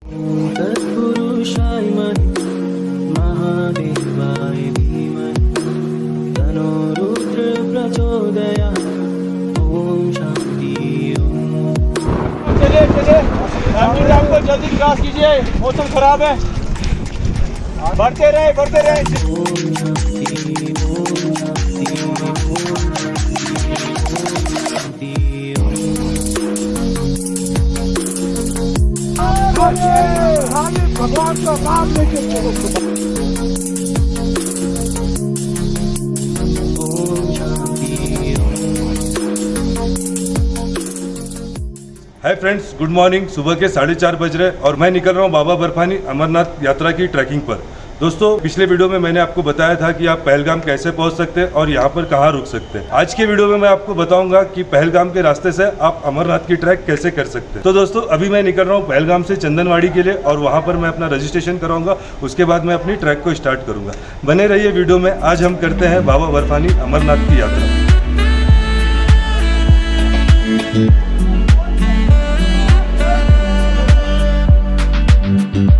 तत्पुरुषाय महादेवाय धीमहि तन्नो रुद्र प्रचोदयात्। ओम शांति ओम। चलिए चलिए राम को जल्दी क्रॉस कीजिए, मौसम खराब है। बढ़ते रहे बढ़ते रहे। ओम शांति ओम शांति ओम शांति। भगवान का नाम लेके ओम शांति ओम। Hi friends, good morning. सुबह के 4:30 बज रहे और मैं निकल रहा हूँ बाबा बर्फानी अमरनाथ यात्रा की ट्रैकिंग पर। दोस्तों, पिछले वीडियो में मैंने आपको बताया था कि आप पहलगाम कैसे पहुंच सकते हैं और यहाँ पर कहाँ रुक सकते हैं। आज के वीडियो में मैं आपको बताऊंगा कि पहलगाम के रास्ते से आप अमरनाथ की ट्रैक कैसे कर सकते हैं। तो दोस्तों, अभी मैं निकल रहा हूँ पहलगाम से चंदनवाड़ी के लिए और वहाँ पर मैं अपना रजिस्ट्रेशन कराऊंगा। उसके बाद मैं अपनी ट्रैक को स्टार्ट करूंगा। बने रहिए वीडियो में। आज हम करते हैं बाबा बर्फानी अमरनाथ की यात्रा।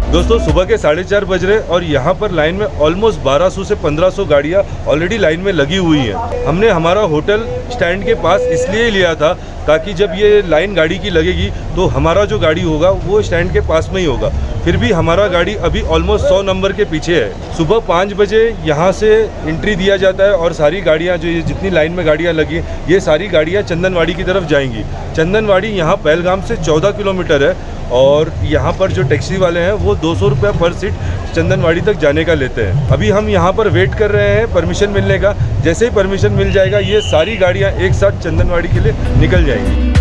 दोस्तों, सुबह के 4:30 बज रहे और यहाँ पर लाइन में ऑलमोस्ट 1200 से 1500 गाड़ियाँ ऑलरेडी लाइन में लगी हुई हैं। हमने हमारा होटल स्टैंड के पास इसलिए लिया था ताकि जब ये लाइन गाड़ी की लगेगी तो हमारा जो गाड़ी होगा वो स्टैंड के पास में ही होगा। फिर भी हमारा गाड़ी अभी ऑलमोस्ट 100 नंबर के पीछे है। सुबह 5 बजे यहाँ से एंट्री दिया जाता है और सारी गाड़ियाँ जो ये जितनी लाइन में गाड़ियाँ लगी ये सारी गाड़ियाँ चंदनवाड़ी की तरफ जाएंगी। चंदनवाड़ी यहाँ पहलगाम से 14 किलोमीटर है और यहाँ पर जो टैक्सी वाले हैं वो 200 रुपये पर सीट चंदनवाड़ी तक जाने का लेते हैं। अभी हम यहाँ पर वेट कर रहे हैं परमिशन मिलने का। जैसे ही परमिशन मिल जाएगा ये सारी गाड़ियाँ एक साथ चंदनवाड़ी के लिए निकल जाएंगी।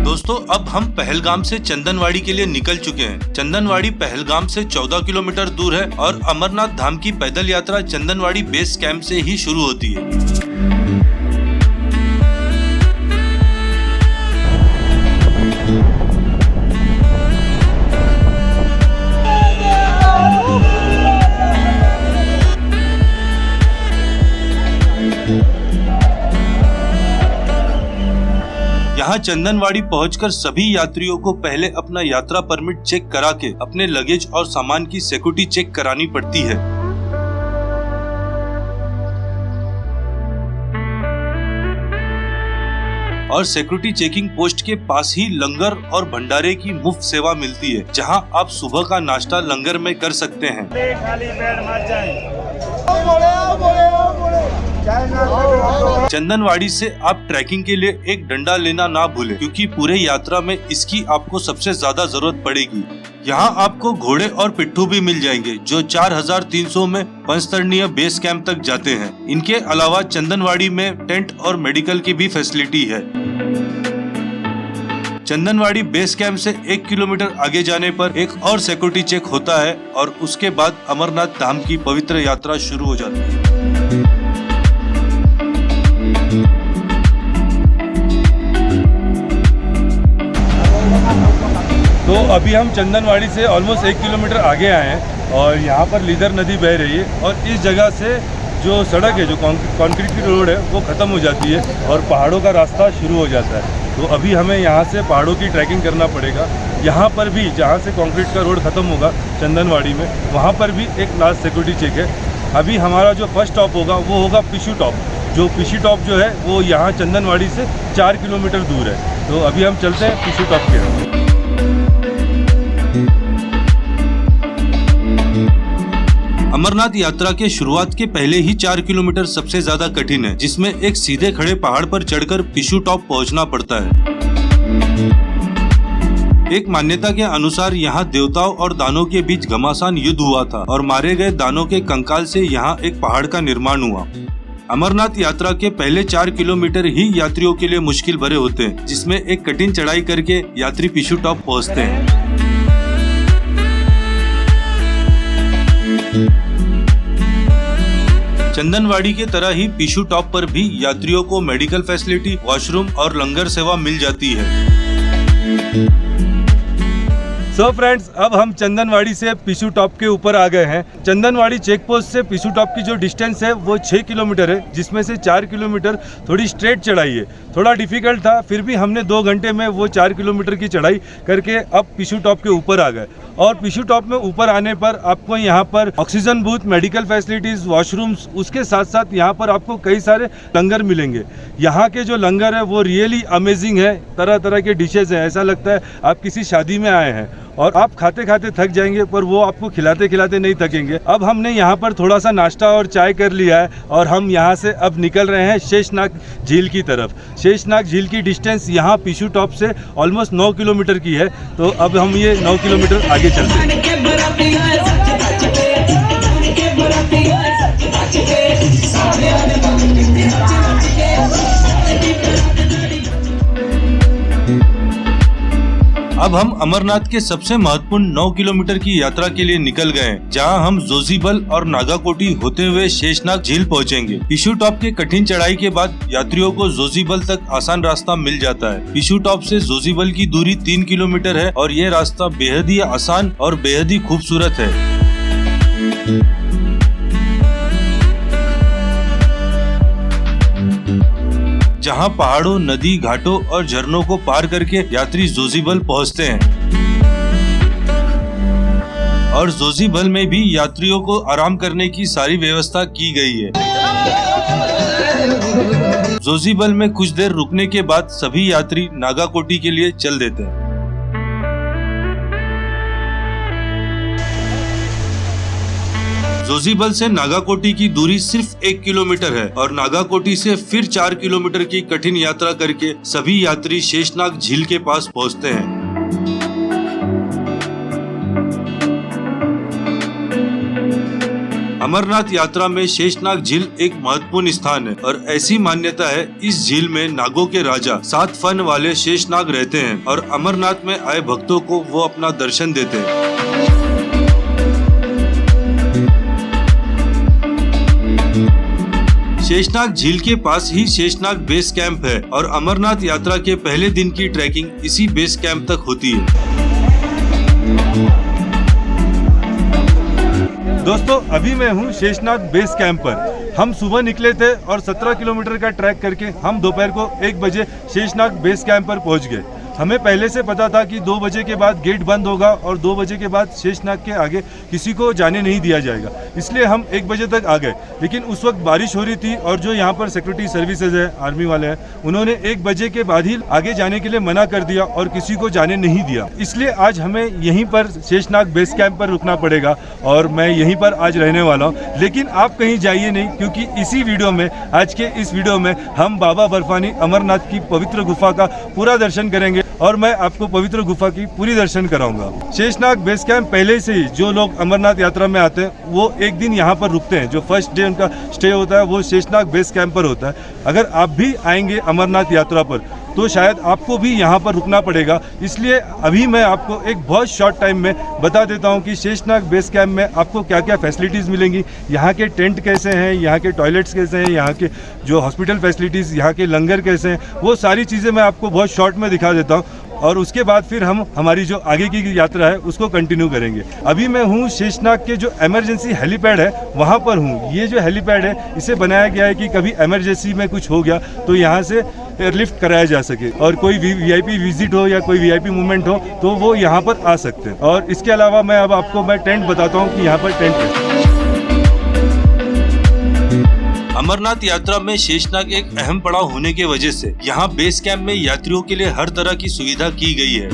दोस्तों, अब हम पहलगाम से चंदनवाड़ी के लिए निकल चुके हैं। चंदनवाड़ी पहलगाम से 14 किलोमीटर दूर है और अमरनाथ धाम की पैदल यात्रा चंदनवाड़ी बेस कैंप से ही शुरू होती है। यहाँ चंदनवाड़ी पहुंचकर सभी यात्रियों को पहले अपना यात्रा परमिट चेक करा के अपने लगेज और सामान की सिक्योरिटी चेक करानी पड़ती है। और सिक्योरिटी चेकिंग पोस्ट के पास ही लंगर और भंडारे की मुफ्त सेवा मिलती है, जहां आप सुबह का नाश्ता लंगर में कर सकते हैं। चंदनवाड़ी से आप ट्रैकिंग के लिए एक डंडा लेना ना भूलें, क्योंकि पूरे यात्रा में इसकी आपको सबसे ज्यादा जरूरत पड़ेगी। यहाँ आपको घोड़े और पिट्ठू भी मिल जाएंगे जो 4300 में पंचतरणीय बेस कैंप तक जाते हैं। इनके अलावा चंदनवाड़ी में टेंट और मेडिकल की भी फैसिलिटी है। चंदनवाड़ी बेस कैंप से 1 किलोमीटर आगे जाने पर एक और सिक्योरिटी चेक होता है और उसके बाद अमरनाथ धाम की पवित्र यात्रा शुरू हो जाती है। तो अभी हम चंदनवाड़ी से ऑलमोस्ट 1 किलोमीटर आगे आए हैं और यहाँ पर लीदर नदी बह रही है और इस जगह से जो सड़क है, जो कंक्रीट की रोड है, वो ख़त्म हो जाती है और पहाड़ों का रास्ता शुरू हो जाता है। तो अभी हमें यहाँ से पहाड़ों की ट्रैकिंग करना पड़ेगा। यहाँ पर भी जहाँ से कंक्रीट का रोड ख़त्म होगा चंदनवाड़ी में, वहाँ पर भी एक लास्ट सिक्योरिटी चेक है। अभी हमारा जो फर्स्ट स्टॉप होगा वो होगा पिशु टॉप। जो पिशु टॉप जो है वो यहाँ चंदनवाड़ी से 4 किलोमीटर दूर है। तो अभी हम चलते हैं पिशु टॉप के। अमरनाथ यात्रा के शुरुआत के पहले ही 4 किलोमीटर सबसे ज्यादा कठिन है, जिसमें एक सीधे खड़े पहाड़ पर चढ़कर पिशु टॉप पहुंचना पड़ता है। एक मान्यता के अनुसार यहाँ देवताओं और दानों के बीच घमासान युद्ध हुआ था और मारे गए दानों के कंकाल से यहाँ एक पहाड़ का निर्माण हुआ। अमरनाथ यात्रा के पहले 4 किलोमीटर ही यात्रियों के लिए मुश्किल भरे होते हैं, जिसमें एक कठिन चढ़ाई करके यात्री पिशु टॉप पहुँचते हैं। चंदनवाड़ी के तरह ही पिशु टॉप पर भी यात्रियों को मेडिकल फैसिलिटी, वॉशरूम और लंगर सेवा मिल जाती है। सो फ्रेंड्स, अब हम चंदनवाड़ी से पिशु टॉप के ऊपर आ गए हैं। चंदनवाड़ी चेक पोस्ट से पिशु टॉप की जो डिस्टेंस है वो 6 किलोमीटर है, जिसमें से 4 किलोमीटर थोड़ी स्ट्रेट चढ़ाई है। थोड़ा डिफिकल्ट था, फिर भी हमने 2 घंटे में वो 4 किलोमीटर की चढ़ाई करके अब पिशु टॉप के ऊपर आ गए। और पिशु टॉप में ऊपर आने पर आपको यहाँ पर oxygen booth, medical facilities, washrooms, उसके साथ साथ यहाँ पर आपको कई सारे लंगर मिलेंगे। यहाँ के जो लंगर है वो रियली अमेजिंग है, तरह तरह के डिशेज हैं, ऐसा लगता है आप किसी शादी में आए हैं और आप खाते खाते थक जाएंगे, पर वो आपको खिलाते खिलाते नहीं थकेंगे। अब हमने यहाँ पर थोड़ा सा नाश्ता और चाय कर लिया है और हम यहाँ से अब निकल रहे हैं शेषनाग झील की तरफ। शेषनाग झील की डिस्टेंस यहाँ पिशु टॉप से ऑलमोस्ट 9 किलोमीटर की है, तो अब हम ये 9 किलोमीटर आगे चलते हैं। अब हम अमरनाथ के सबसे महत्वपूर्ण 9 किलोमीटर की यात्रा के लिए निकल गए हैं, जहां हम जोशीमठ और नागाकोटी होते हुए शेषनाग झील पहुंचेंगे। पिशु टॉप के कठिन चढ़ाई के बाद यात्रियों को जोशीमठ तक आसान रास्ता मिल जाता है। पिशु टॉप से जोशीमठ की दूरी 3 किलोमीटर है और ये रास्ता बेहद ही आसान और बेहद ही खूबसूरत है। जहां पहाड़ों, नदी, घाटों और झरनों को पार करके यात्री जोशीमठ पहुंचते हैं और जोशीमठ में भी यात्रियों को आराम करने की सारी व्यवस्था की गई है। जोशीमठ में कुछ देर रुकने के बाद सभी यात्री नागाकोटी के लिए चल देते हैं। जोशीमठ से नागाकोटी की दूरी सिर्फ 1 किलोमीटर है और नागाकोटी से फिर 4 किलोमीटर की कठिन यात्रा करके सभी यात्री शेषनाग झील के पास पहुंचते हैं। अमरनाथ यात्रा में शेषनाग झील एक महत्वपूर्ण स्थान है और ऐसी मान्यता है इस झील में नागों के राजा 7 फन वाले शेषनाग रहते हैं और अमरनाथ में आए भक्तों को वो अपना दर्शन देते हैं। शेषनाग झील के पास ही शेषनाग बेस कैंप है और अमरनाथ यात्रा के पहले दिन की ट्रैकिंग इसी बेस कैंप तक होती है। दोस्तों, अभी मैं हूँ शेषनाग बेस कैंप पर। हम सुबह निकले थे और 17 किलोमीटर का ट्रैक करके हम दोपहर को 1 बजे शेषनाग बेस कैंप पर पहुँच गए। हमें पहले से पता था कि 2 बजे के बाद गेट बंद होगा और 2 बजे के बाद शेषनाग के आगे किसी को जाने नहीं दिया जाएगा, इसलिए हम 1 बजे तक आ गए। लेकिन उस वक्त बारिश हो रही थी और जो यहाँ पर सिक्योरिटी सर्विसेज है, आर्मी वाले हैं, उन्होंने 1 बजे के बाद ही आगे जाने के लिए मना कर दिया और किसी को जाने नहीं दिया। इसलिए आज हमें यहीं पर शेषनाग बेस कैंप पर रुकना पड़ेगा और मैं यहीं पर आज रहने वाला हूँ। लेकिन आप कहीं जाइए नहीं, क्योंकि इसी वीडियो में, आज के इस वीडियो में हम बाबा बर्फानी अमरनाथ की पवित्र गुफा का पूरा दर्शन करेंगे और मैं आपको पवित्र गुफा की पूरी दर्शन कराऊंगा। शेषनाग बेस कैंप पहले से ही जो लोग अमरनाथ यात्रा में आते हैं वो एक दिन यहाँ पर रुकते हैं। जो फर्स्ट डे उनका स्टे होता है वो शेषनाग बेस कैंप पर होता है। अगर आप भी आएंगे अमरनाथ यात्रा पर तो शायद आपको भी यहाँ पर रुकना पड़ेगा, इसलिए अभी मैं आपको एक बहुत शॉर्ट टाइम में बता देता हूँ कि शेषनाग बेस कैंप में आपको क्या क्या फैसिलिटीज़ मिलेंगी, यहाँ के टेंट कैसे हैं, यहाँ के टॉयलेट्स कैसे हैं, यहाँ के जो हॉस्पिटल फैसिलिटीज़, यहाँ के लंगर कैसे हैं, वो सारी चीज़ें मैं आपको बहुत शॉर्ट में दिखा देता हूँ और उसके बाद फिर हम हमारी जो आगे की यात्रा है उसको कंटिन्यू करेंगे। अभी मैं हूँ शेषनाग के जो इमरजेंसी हेलीपैड है वहाँ पर हूँ। ये जो हेलीपैड है इसे बनाया गया है कि कभी इमरजेंसी में कुछ हो गया तो यहाँ से एयरलिफ्ट कराया जा सके और कोई वीआईपी विजिट हो या कोई वीआईपी मूवमेंट हो तो वो यहाँ पर आ सकते हैं। और इसके अलावा मैं अब आपको टेंट बताता हूँ कि यहाँ पर टेंट है। अमरनाथ यात्रा में शेषनाग एक अहम पड़ाव होने के वजह से यहाँ बेस कैंप में यात्रियों के लिए हर तरह की सुविधा की गई है।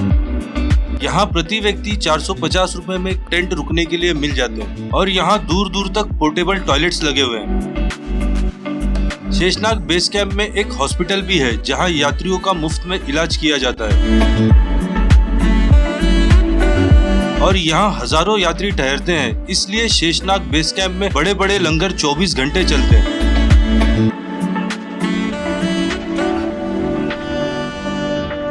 यहाँ प्रति व्यक्ति 450 रुपए में टेंट रुकने के लिए मिल जाते हैं और यहाँ दूर दूर तक पोर्टेबल टॉयलेट्स लगे हुए हैं। शेषनाग बेस कैंप में एक हॉस्पिटल भी है जहाँ यात्रियों का मुफ्त में इलाज किया जाता है और यहाँ हजारों यात्री ठहरते हैं, इसलिए शेषनाग बेस कैंप में बड़े बड़े लंगर 24 घंटे चलते हैं।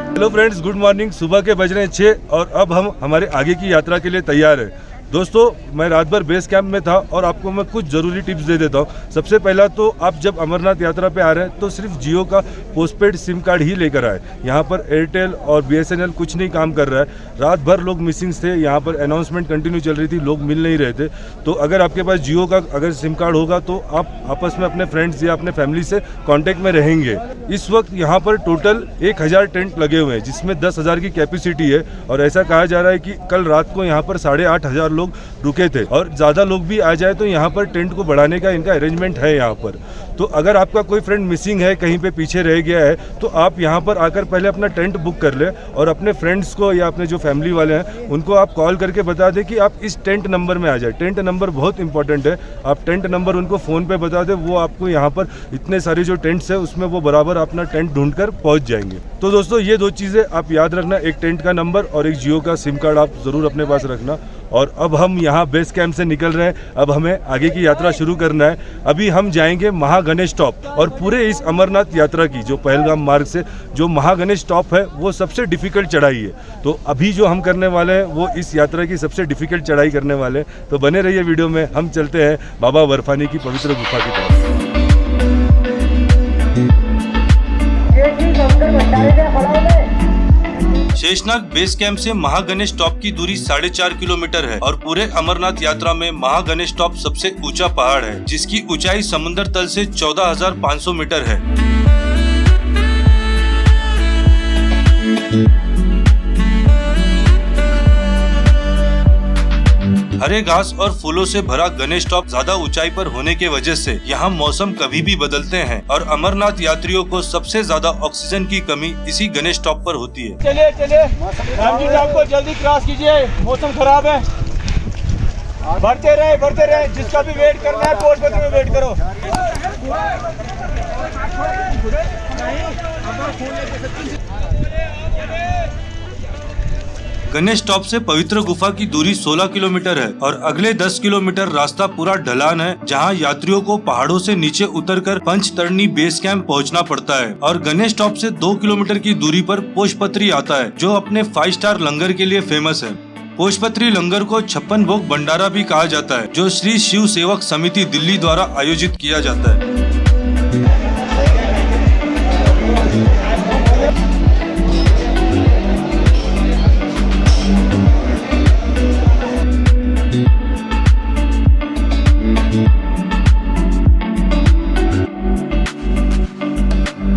Hello friends, good morning. सुबह के बज रहे हैं 6 और अब हम हमारे आगे की यात्रा के लिए तैयार हैं। दोस्तों मैं रात भर बेस कैंप में था और आपको मैं कुछ ज़रूरी टिप्स दे देता हूँ। सबसे पहला तो आप जब अमरनाथ यात्रा पे आ रहे हैं तो सिर्फ जियो का पोस्टपेड सिम कार्ड ही लेकर आए। यहाँ पर एयरटेल और BSNL कुछ नहीं काम कर रहा है। रात भर लोग मिसिंग थे, यहाँ पर अनाउंसमेंट कंटिन्यू चल रही थी, लोग मिल नहीं रहे थे। तो अगर आपके पास जियो का अगर सिम कार्ड होगा तो आप आपस में अपने फ्रेंड्स या अपने फैमिली से कॉन्टेक्ट में रहेंगे। इस वक्त यहाँ पर टोटल 1000 टेंट लगे हुए हैं जिसमें 10,000 की कैपेसिटी है और ऐसा कहा जा रहा है कि कल रात को यहाँ पर 8,500 लोग रुके थे और ज़्यादा लोग भी आ जाए तो यहाँ पर टेंट को बढ़ाने का इनका अरेंजमेंट है यहाँ पर। तो अगर आपका कोई फ्रेंड मिसिंग है, कहीं पे पीछे रह गया है, तो आप यहाँ पर आकर पहले अपना टेंट बुक कर लें और अपने फ्रेंड्स को या अपने जो फैमिली वाले हैं उनको आप कॉल करके बता दें कि आप इस टेंट नंबर में आ जाए। टेंट नंबर बहुत इंपॉर्टेंट है, आप टेंट नंबर उनको फ़ोन पे बता दें, वो आपको यहाँ पर इतने सारे जो टेंट्स है उसमें वो बराबर अपना टेंट ढूंढ कर पहुँच जाएंगे। तो दोस्तों ये 2 चीज़ें आप याद रखना, एक टेंट का नंबर और एक जियो का सिम कार्ड आप ज़रूर अपने पास रखना। और अब हम यहाँ बेस कैंप से निकल रहे हैं, अब हमें आगे की यात्रा शुरू करना है। अभी हम जाएंगे महागणेश टॉप और पूरे इस अमरनाथ यात्रा की जो पहलगाम मार्ग से जो महागणेश टॉप है वो सबसे डिफ़िकल्ट चढ़ाई है। तो अभी जो हम करने वाले हैं वो इस यात्रा की सबसे डिफ़िकल्ट चढ़ाई करने वाले हैं। तो बने रहिए वीडियो में, हम चलते हैं बाबा बर्फानी की पवित्र गुफा की तरफ। शेषनाग बेस कैंप से महागणेश टॉप की दूरी 4.5 किलोमीटर है और पूरे अमरनाथ यात्रा में महागणेश टॉप सबसे ऊंचा पहाड़ है जिसकी ऊंचाई समुद्र तल से 14,500 मीटर है। हरे घास और फूलों से भरा गणेश टॉप ज्यादा ऊंचाई पर होने के वजह से यहाँ मौसम कभी भी बदलते हैं और अमरनाथ यात्रियों को सबसे ज्यादा ऑक्सीजन की कमी इसी गणेश टॉप पर होती है। चलिए चलिए रामजी साहब को जल्दी क्रॉस कीजिए, मौसम खराब है। बढ़ते रहे, जिसका भी वेट करना है पोस्टपेड में वेट करो। गणेश टॉप से पवित्र गुफा की दूरी 16 किलोमीटर है और अगले 10 किलोमीटर रास्ता पूरा ढलान है जहां यात्रियों को पहाड़ों से नीचे उतरकर पंचतरणी बेस कैंप पहुंचना पड़ता है। और गणेश टॉप से 2 किलोमीटर की दूरी पर पोषपत्री आता है जो अपने 5 स्टार लंगर के लिए फेमस है। पोषपत्री लंगर को 56 भोग भंडारा भी कहा जाता है जो श्री शिव सेवक समिति दिल्ली द्वारा आयोजित किया जाता है।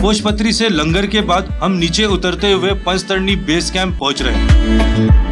पोषपत्री से लंगर के बाद हम नीचे उतरते हुए पंचतरणी बेस कैंप पहुंच रहे हैं।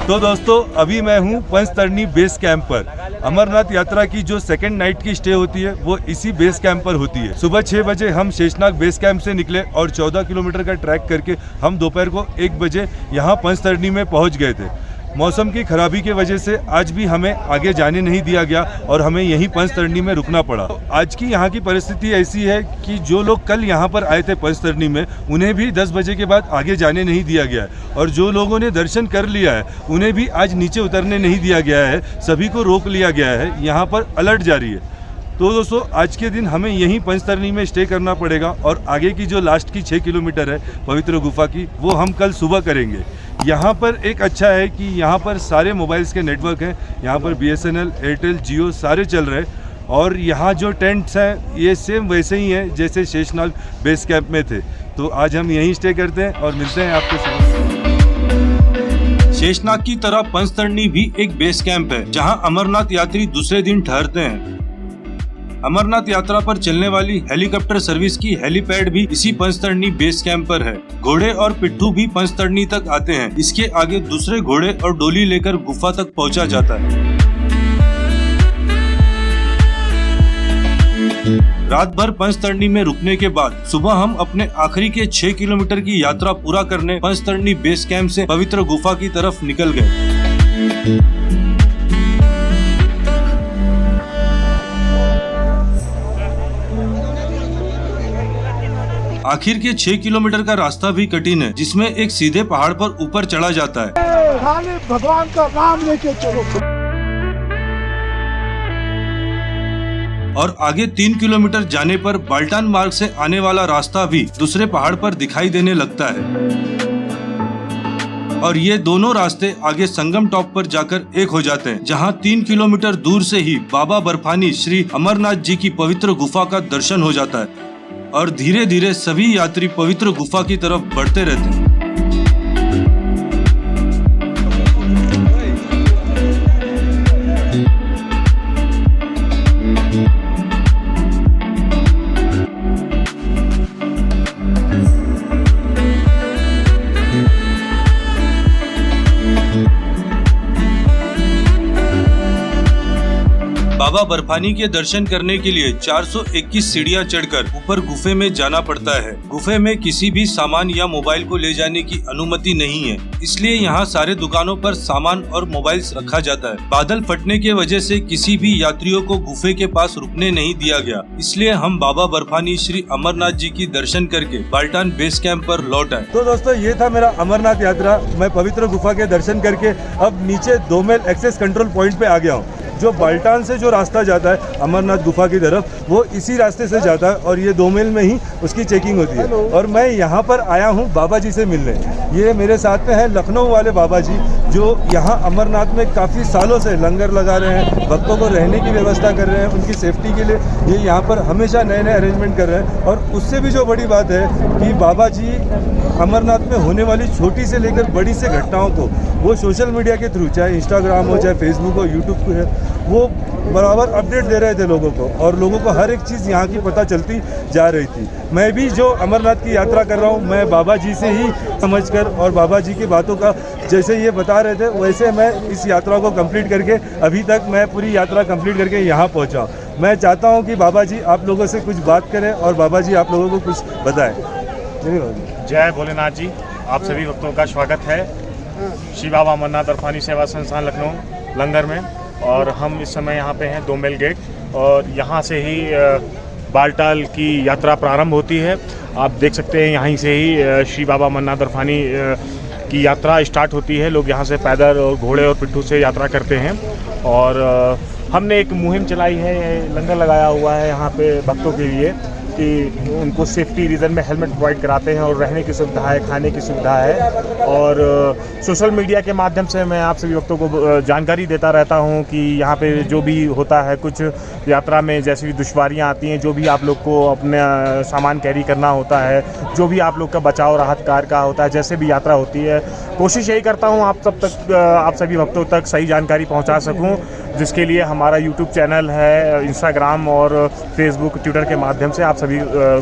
तो दोस्तों अभी मैं हूं पंचतरणी बेस कैंप पर। अमरनाथ यात्रा की जो सेकंड नाइट की स्टे होती है वो इसी बेस कैंप पर होती है। सुबह 6 बजे हम शेषनाग बेस कैंप से निकले और 14 किलोमीटर का ट्रैक करके हम दोपहर को 1 बजे यहाँ पंचतरणी में पहुँच गए थे। मौसम की खराबी की वजह से आज भी हमें आगे जाने नहीं दिया गया और हमें यहीं पंचतरणी में रुकना पड़ा। तो आज की यहाँ की परिस्थिति ऐसी है कि जो लोग कल यहाँ पर आए थे पंचतरणी में उन्हें भी 10 बजे के बाद आगे जाने नहीं दिया गया है और जो लोगों ने दर्शन कर लिया है उन्हें भी आज नीचे उतरने नहीं दिया गया है, सभी को रोक लिया गया है। यहाँ पर अलर्ट जारी है। तो दोस्तों आज के दिन हमें यहीं पंचतरणी में स्टे करना पड़ेगा और आगे की जो लास्ट की 6 किलोमीटर है पवित्र गुफा की वो हम कल सुबह करेंगे। यहाँ पर एक अच्छा है कि यहाँ पर सारे मोबाइल्स के नेटवर्क हैं, यहाँ पर BSNL, एयरटेल, जियो सारे चल रहे हैं और यहाँ जो टेंट्स हैं ये सेम वैसे ही हैं जैसे शेषनाग बेस कैंप में थे। तो आज हम यहीं स्टे करते हैं और मिलते हैं आपके साथ। शेषनाग की तरह पंचतरणी भी एक बेस कैंप है जहाँ अमरनाथ यात्री दूसरे दिन ठहरते हैं। अमरनाथ यात्रा पर चलने वाली हेलीकॉप्टर सर्विस की हेलीपैड भी इसी पंचतरणी बेस कैंप पर है। घोड़े और पिट्ठू भी पंचतरणी तक आते हैं। इसके आगे दूसरे घोड़े और डोली लेकर गुफा तक पहुंचा जाता है। रात भर पंचतरणी में रुकने के बाद सुबह हम अपने आखिरी के 6 किलोमीटर की यात्रा पूरा करने पंचतरणी बेस कैंप से पवित्र गुफा की तरफ निकल गए। आखिर के 6 किलोमीटर का रास्ता भी कठिन है जिसमें एक सीधे पहाड़ पर ऊपर चढ़ा जाता है। खाली भगवान का नाम लेके चलो। और आगे 3 किलोमीटर जाने पर बाल्टान मार्ग से आने वाला रास्ता भी दूसरे पहाड़ पर दिखाई देने लगता है और ये दोनों रास्ते आगे संगम टॉप पर जाकर एक हो जाते हैं, जहां 3 किलोमीटर दूर से ही बाबा बर्फानी श्री अमरनाथ जी की पवित्र गुफा का दर्शन हो जाता है और धीरे धीरे सभी यात्री पवित्र गुफा की तरफ बढ़ते रहते हैं। बाबा बर्फानी के दर्शन करने के लिए 421 सीढ़ियां चढ़कर ऊपर गुफे में जाना पड़ता है। गुफे में किसी भी सामान या मोबाइल को ले जाने की अनुमति नहीं है, इसलिए यहाँ सारे दुकानों पर सामान और मोबाइल रखा जाता है। बादल फटने की वजह से किसी भी यात्रियों को गुफे के पास रुकने नहीं दिया गया, इसलिए हम बाबा बर्फानी श्री अमरनाथ जी की दर्शन करके बाल्टान बेस कैंप पर लौट आए। तो दोस्तों ये था मेरा अमरनाथ यात्रा। मैं पवित्र गुफा के दर्शन करके अब नीचे 2 मील एक्सेस कंट्रोल पॉइंट पे आ गया हूँ। जो बाल्टान से जो रास्ता जाता है अमरनाथ गुफा की तरफ, वो इसी रास्ते से जाता है और ये 2 मील में ही उसकी चेकिंग होती है। और मैं यहाँ पर आया हूँ बाबा जी से मिलने। ये मेरे साथ में है लखनऊ वाले बाबा जी, जो यहाँ अमरनाथ में काफ़ी सालों से लंगर लगा रहे हैं, भक्तों को रहने की व्यवस्था कर रहे हैं, उनकी सेफ्टी के लिए ये यहाँ पर हमेशा नए नए अरेंजमेंट कर रहे हैं। और उससे भी जो बड़ी बात है कि बाबा जी अमरनाथ में होने वाली छोटी से लेकर बड़ी से घटनाओं को वो सोशल मीडिया के थ्रू, चाहे इंस्टाग्राम हो, चाहे फेसबुक हो, यूट्यूब हो, वो बराबर अपडेट दे रहे थे लोगों को और लोगों को हर एक चीज़ यहाँ की पता चलती जा रही थी। मैं भी जो अमरनाथ की यात्रा कर रहा हूँ, मैं बाबा जी से ही समझकर और बाबा जी की बातों का जैसे ये बता रहे थे वैसे मैं इस यात्रा को कंप्लीट करके अभी तक मैं पूरी यात्रा कंप्लीट करके यहाँ पहुँचा। मैं चाहता हूँ कि बाबा जी आप लोगों से कुछ बात करें और बाबा जी आप लोगों को कुछ बताएं। जय भोलेनाथ जी, आप सभी भक्तों का स्वागत है श्री बाबा अमरनाथ बर्फानी सेवा संस्थान लखनऊ लंगर में। और हम इस समय यहाँ पे हैं 2 मील गेट और यहाँ से ही बाल्टाल की यात्रा प्रारंभ होती है। आप देख सकते हैं यहीं से ही श्री बाबा अमरनाथ बर्फानी की यात्रा स्टार्ट होती है। लोग यहाँ से पैदल और घोड़े और पिट्ठू से यात्रा करते हैं। और हमने एक मुहिम चलाई है, लंगर लगाया हुआ है यहाँ पे भक्तों के लिए कि उनको सेफ्टी रीज़न में हेलमेट प्रोवाइड कराते हैं और रहने की सुविधा है, खाने की सुविधा है। और सोशल मीडिया के माध्यम से मैं आप सभी भक्तों को जानकारी देता रहता हूं कि यहाँ पे जो भी होता है, कुछ यात्रा में जैसी भी दुश्वारियाँ आती हैं, जो भी आप लोग को अपने सामान कैरी करना होता है, जो भी आप लोग का बचाव राहत कार्य का होता है, जैसे भी यात्रा होती है, कोशिश यही करता हूँ आप सभी भक्तों तक सही जानकारी पहुँचा सकूँ, जिसके लिए हमारा यूट्यूब चैनल है, इंस्टाग्राम और फेसबुक, ट्विटर के माध्यम से आप सभी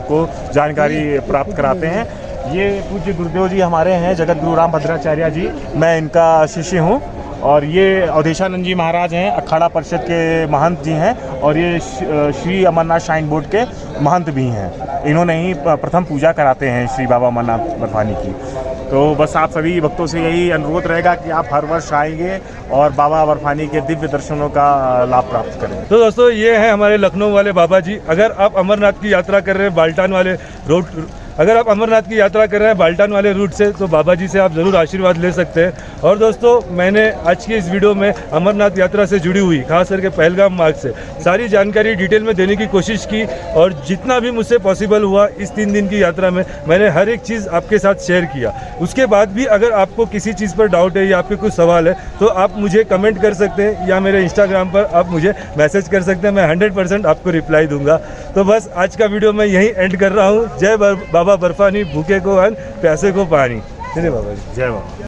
को जानकारी प्राप्त कराते हैं। ये पूज्य गुरुदेव जी हमारे हैं, जगत गुरु राम भद्राचार्य जी, मैं इनका शिष्य हूँ। और ये अवधेशानंद जी महाराज हैं, अखाड़ा परिषद के महंत जी हैं और ये श्री अमरनाथ श्राइन बोर्ड के महंत भी हैं। इन्होंने ही प्रथम पूजा कराते हैं श्री बाबा अमरनाथ बर्फानी की। तो बस आप सभी भक्तों से यही अनुरोध रहेगा कि आप हर वर्ष आएंगे और बाबा बर्फानी के दिव्य दर्शनों का लाभ प्राप्त करें। तो दोस्तों ये हैं हमारे लखनऊ वाले बाबा जी। अगर आप अमरनाथ की यात्रा कर रहे हैं बाल्टान वाले रोड, अगर आप अमरनाथ की यात्रा कर रहे हैं बाल्टान वाले रूट से, तो बाबा जी से आप ज़रूर आशीर्वाद ले सकते हैं। और दोस्तों मैंने आज की इस वीडियो में अमरनाथ यात्रा से जुड़ी हुई खास करके पहलगाम मार्ग से सारी जानकारी डिटेल में देने की कोशिश की और जितना भी मुझसे पॉसिबल हुआ इस 3 दिन की यात्रा में मैंने हर एक चीज़ आपके साथ शेयर किया। उसके बाद भी अगर आपको किसी चीज़ पर डाउट है या आपके कुछ सवाल है तो आप मुझे कमेंट कर सकते हैं या मेरे इंस्टाग्राम पर आप मुझे मैसेज कर सकते हैं। मैं 100% आपको रिप्लाई दूंगा। तो बस आज का वीडियो मैं यहीं एंड कर रहा हूँ। जय बाबा बर्फानी, भूखे को अन्न, प्यासे को पानी। चलिए बाबा जी, जय बाबा।